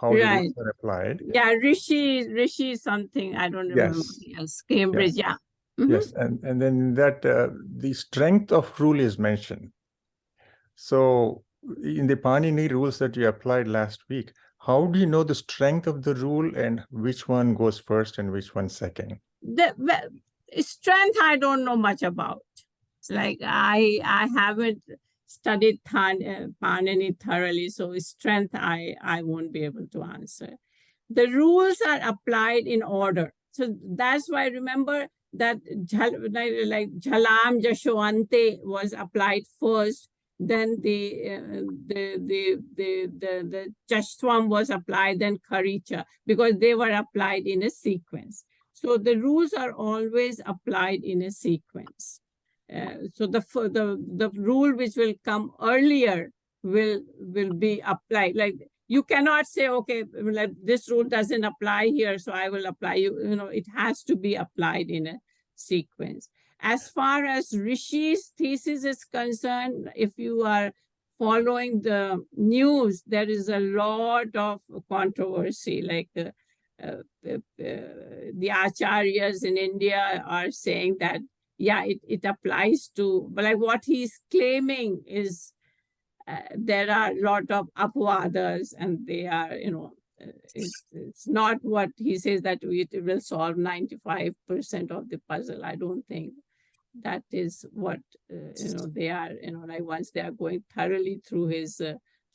Speaker 4: how the rules are applied.
Speaker 1: Yeah, Rishi something, I don't remember. Yes, Cambridge,
Speaker 4: yes. Yes, and then that the strength of rule is mentioned. So in the Panini rules that you applied last week, how do you know the strength of the rule and which one goes first and which one second?
Speaker 1: The strength I don't know much about. Like I haven't studied Panini thoroughly, so strength I won't be able to answer. The rules are applied in order. So that's why remember that like Jhalam Jashwante was applied first, then the Chashtwam was applied, then Kharicha, because they were applied in a sequence. So the rules are always applied in a sequence. So the rule which will come earlier will be applied. Like you cannot say, okay, like this rule doesn't apply here, so I will apply. You know, it has to be applied in a sequence. As far as Rishi's thesis is concerned, if you are following the news, there is a lot of controversy. Like the acharyas in India are saying that, yeah, it applies to, but like what he's claiming is there are a lot of apvadas, and they are, you know, it's not what he says that it will solve 95% of the puzzle. I don't think that is what, you know, they are, you know, like once they are going thoroughly through his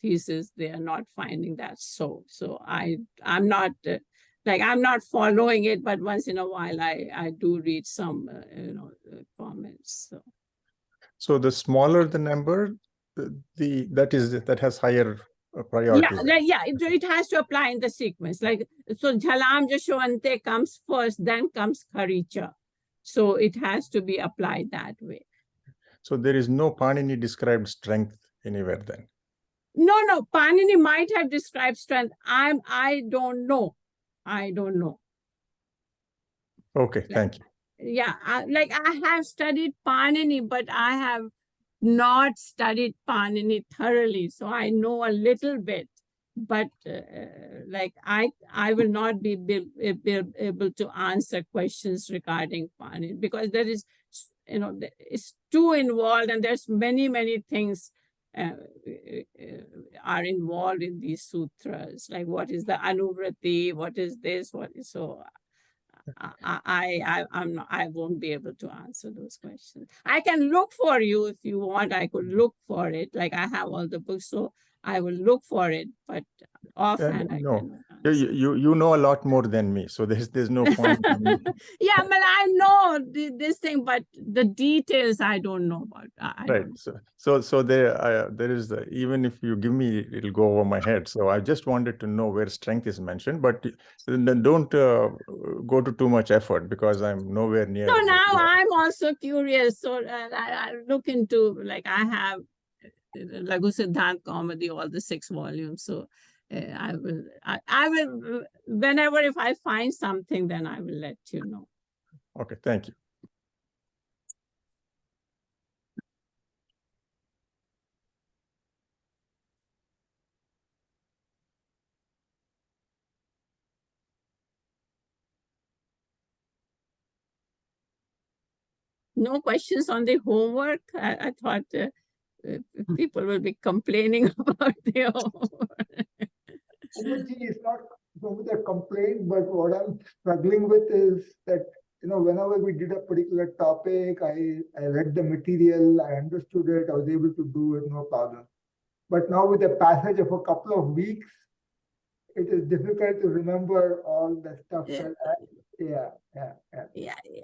Speaker 1: thesis, they are not finding that so. So I'm not, like I'm not following it, but once in a while I do read some, you know, comments.
Speaker 4: So the smaller the number, that has higher priority.
Speaker 1: Yeah, it has to apply in the sequence. Like, so Jhalam Jashwante comes first, then comes Kharicha. So it has to be applied that way.
Speaker 4: So there is no Panini described strength anywhere then.
Speaker 1: No, Panini might have described strength. I don't know. I don't know.
Speaker 4: Okay, thank you.
Speaker 1: Yeah, like I have studied Panini, but I have not studied Panini thoroughly. So I know a little bit, but like I will not be able to answer questions regarding Panini, because there is, you know, it's too involved, and there's many things are involved in these sutras. Like what is the anuvrati, what is this, what is so. I won't be able to answer those questions. I can look for you if you want. I could look for it. Like I have all the books, so I will look for it. But offhand, I
Speaker 4: no,
Speaker 1: cannot answer.
Speaker 4: you know a lot more than me, so there's no point.
Speaker 1: Yeah, but I know this thing, but the details I don't know about.
Speaker 4: Right. So there is even if you give me, it'll go over my head. So I just wanted to know where strength is mentioned, but then don't go to too much effort, because I'm nowhere near.
Speaker 1: So now I'm also curious. So I look into, like I have Laghu Siddhant Comedy, all the 6 volumes. So I will whenever, if I find something, then I will let you know.
Speaker 4: Okay, thank you.
Speaker 1: No questions on the homework. I thought people will be complaining about the homework.
Speaker 2: It's not so much a complaint, but what I'm struggling with is that, you know, whenever we did a particular topic, I read the material, I understood it, I was able to do it, no problem. But now with the passage of a couple of weeks, it is difficult to remember all the stuff.
Speaker 1: Yeah.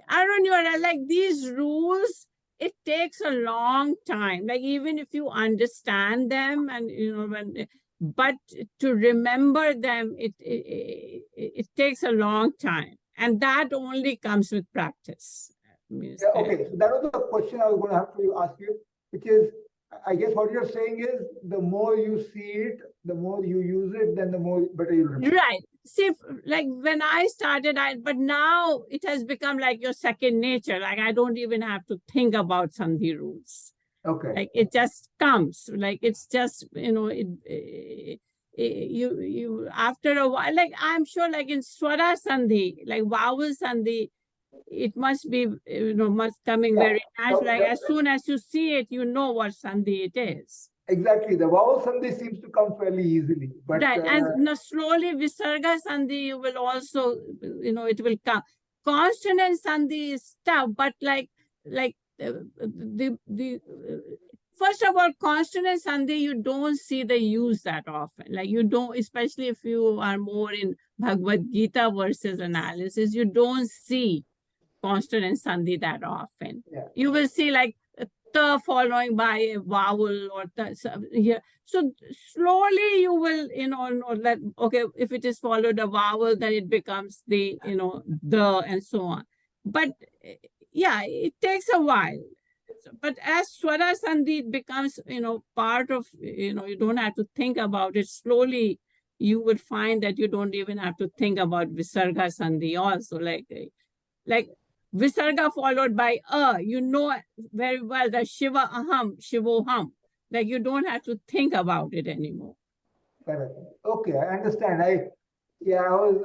Speaker 1: I don't know, like these rules, it takes a long time. Like even if you understand them, and you know, but to remember them, it takes a long time, and that only comes with practice.
Speaker 2: Okay, so that was the question I was going to have to ask you, which is, I guess what you're saying is the more you see it, the more you use it, then the more better you remember.
Speaker 1: Right. See, like when I started, but now it has become like your second nature. Like I don't even have to think about Sandhi rules.
Speaker 2: Okay.
Speaker 1: Like it just comes. Like it's just, you know, you after a while, like I'm sure, like in Swara Sandhi, like vowel Sandhi, it must be, you know, coming very natural. Like as soon as you see it, you know what Sandhi it is.
Speaker 2: Exactly. The vowel Sandhi seems to come fairly easily. But,
Speaker 1: right. And slowly Visarga Sandhi, you will also, you know, it will come. Consonant Sandhi is tough, but like for first of all, consonant sandhi, you don't see the use that often. Like you don't, especially if you are more in Bhagavad Gita verses analysis, you don't see consonant sandhi that often.
Speaker 2: Yeah.
Speaker 1: You will see like the following by a vowel or the, here. So slowly you will, know that, okay, if it is followed a vowel, then it becomes the, the and so on. But yeah, it takes a while. But as Swara Sandhi becomes, part of, you don't have to think about it. Slowly, you would find that you don't even have to think about Visarga Sandhi also. Like Visarga followed by you know very well that Shiva Aham, Shivoham. Like you don't have to think about it anymore.
Speaker 2: Correct. Okay, I understand. I was,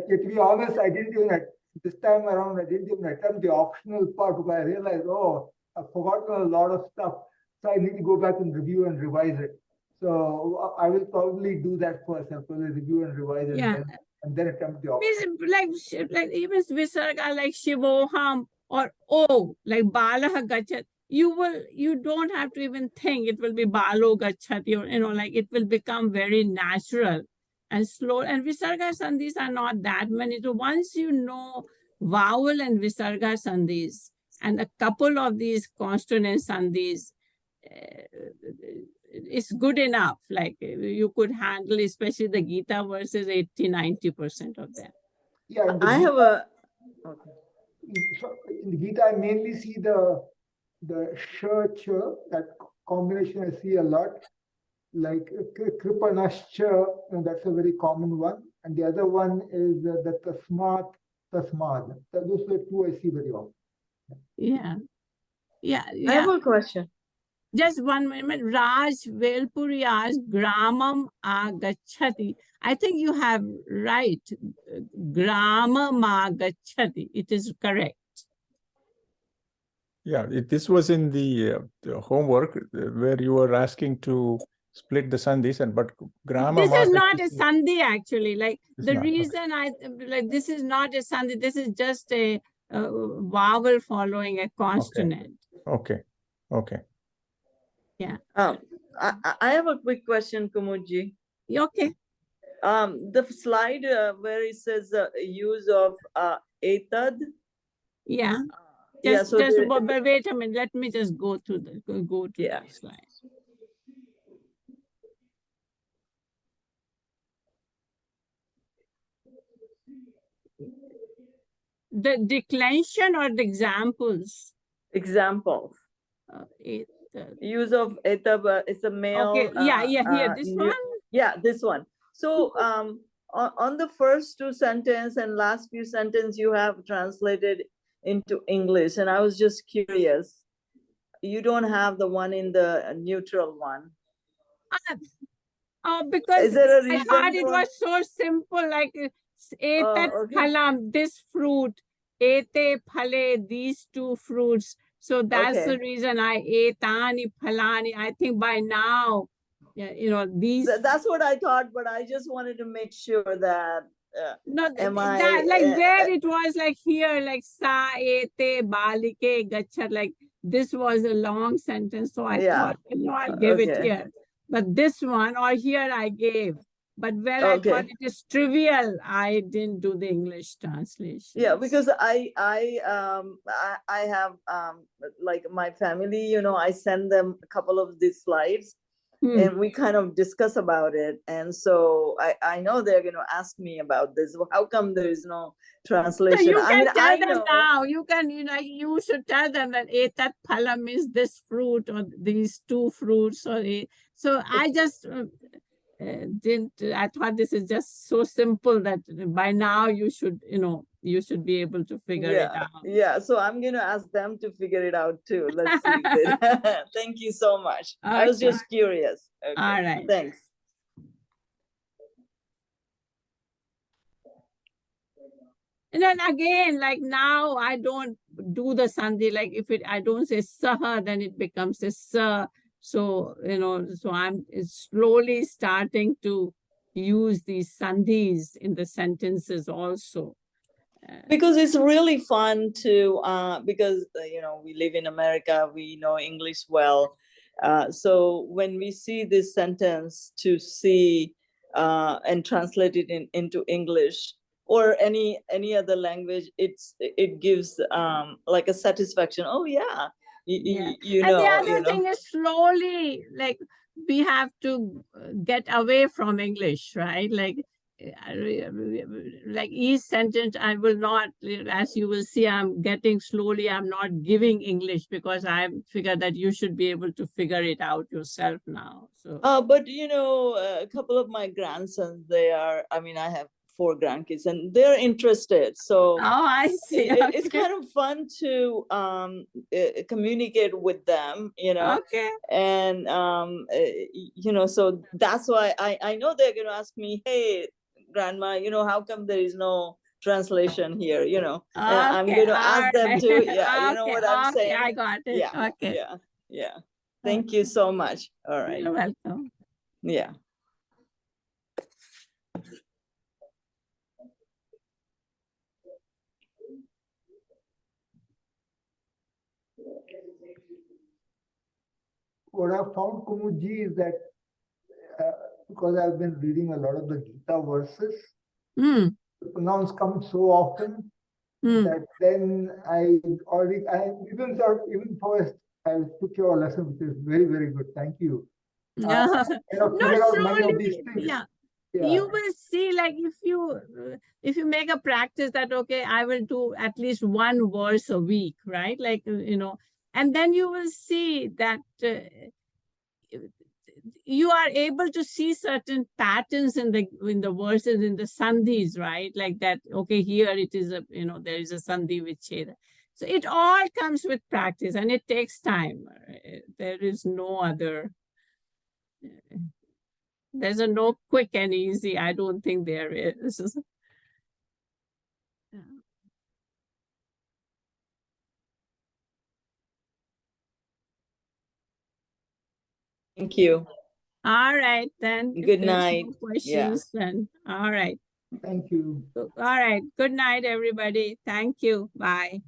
Speaker 2: to be honest, I didn't even, this time around, I didn't even attempt the optional part, but I realized, oh, I've forgotten a lot of stuff. So I need to go back and review and revise it. So I will probably do that first. I'll probably review and revise it,
Speaker 1: Yeah.
Speaker 2: and then attempt the optional.
Speaker 1: Like even Visarga, like Shivoham or O, like Balah Gachat, you don't have to even think it will be Balo Gachati, or like it will become very natural and slow. And Visarga Sandhis are not that many. So once you know vowel and Visarga Sandhis and a couple of these consonant Sandhis, it's good enough. Like you could handle, especially the Gita verses, 80-90% of them.
Speaker 2: Yeah, in the
Speaker 3: I
Speaker 2: Gita,
Speaker 3: have a, okay.
Speaker 2: in the Gita, I mainly see the sh, ch, that combination I see a lot. Like Kripanascha, that's a very common one. And the other one is the Tasmat, Tasmad. Those are the two I see very often.
Speaker 1: Yeah.
Speaker 3: I have a question.
Speaker 1: Just 1 minute. Raj Velpuri asked, Gramam agachati. I think you have right. Gramam agachati. It is correct.
Speaker 4: Yeah, this was in the homework where you were asking to split the sandhis, but grama.
Speaker 1: This is not a sandhi actually. Like the
Speaker 4: not,
Speaker 1: reason this is not a sandhi. This is just a vowel following a consonant.
Speaker 4: Okay.
Speaker 1: Yeah.
Speaker 3: I have a quick question, Kumudji.
Speaker 1: Okay.
Speaker 3: The slide where it says use of etad.
Speaker 1: Yeah.
Speaker 3: Just
Speaker 1: But wait a minute. Let me just go to the the slide. The declension or the examples?
Speaker 3: Examples. Use of etab, it's a male.
Speaker 1: Okay, here, this one?
Speaker 3: Yeah, this one. So on the first two sentences and last few sentences you have translated into English, and I was just curious. You don't have the one in the neutral one.
Speaker 1: Because I thought it
Speaker 3: for...
Speaker 1: was so simple, like etat phalam, this fruit, ete phale, these two fruits. So that's the reason I etani phalani. I think by now, these.
Speaker 3: That's what I thought, but I just wanted to make sure that.
Speaker 1: There it was like here, like sa ete balike gachat, like this was a long sentence, so I thought, I'll give it here. But this one or here I gave, but where I thought it is trivial, I didn't do the English translation.
Speaker 3: Yeah, because I have like my family, I send them a couple of these slides. And we kind of discuss about it. And so I know they're going to ask me about this. How come there is no translation?
Speaker 1: So you can tell them now. You can, you should tell them that etat phalam is this fruit or these two fruits. So I just I thought this is just so simple that by now you should, you should be able to figure it out.
Speaker 3: Yeah, so I'm going to ask them to figure it out too. Let's see. Thank you so much. Okay. I was just curious. Okay.
Speaker 1: All right.
Speaker 3: Thanks.
Speaker 1: And then again, like now I don't do the sandhi, like if I don't say saha, then it becomes a sa. So, so I'm slowly starting to use these sandhis in the sentences also.
Speaker 3: Because it's really fun to, because, we live in America, we know English well. So when we see this sentence, to see and translate it into English or any other language, it gives like a satisfaction. Oh yeah,
Speaker 1: Yeah.
Speaker 3: you
Speaker 1: And the
Speaker 3: know,
Speaker 1: other thing is slowly, like, we have to get away from English, right? Like each sentence, I will not, as you will see, I'm getting slowly, I'm not giving English because I figured that you should be able to figure it out yourself now. So.
Speaker 3: But you know, a couple of my grandsons, I mean, I have 4 grandkids and they're interested. So
Speaker 1: I see.
Speaker 3: it's kind of fun to communicate with them, you know.
Speaker 1: Okay.
Speaker 3: And you know, so that's why I know they're going to ask me, hey, grandma, you know, how come there is no translation here, you know? And I'm going to ask them to, yeah, you know what I'm saying?
Speaker 1: I got it.
Speaker 3: Yeah,
Speaker 1: Okay.
Speaker 3: yeah. Thank you so much. All right.
Speaker 1: You're welcome.
Speaker 3: Yeah.
Speaker 2: What I found, Kumuji, is that because I've been reading a lot of the Gita verses, the pronouns come so often that then I even thought, even first, I took your lesson, which is very, very good. Thank you.
Speaker 1: No,
Speaker 2: Figured out many of these
Speaker 1: slowly.
Speaker 2: things.
Speaker 1: Yeah.
Speaker 2: Yeah.
Speaker 1: You will see, like, if you make a practice that, okay, I will do at least one verse a week, right? Like, you know, and then you will see that you are able to see certain patterns in the verses, in the sandhis, right? Like that, okay, here it is a, you know, there is a sandhi with cheda. So it all comes with practice and it takes time. There is no other, there's a no quick and easy. I don't think there is.
Speaker 3: Thank you.
Speaker 1: All right, then.
Speaker 3: Good night.
Speaker 1: No questions, then. All right.
Speaker 2: Thank you.
Speaker 1: All right. Good night, everybody. Thank you. Bye.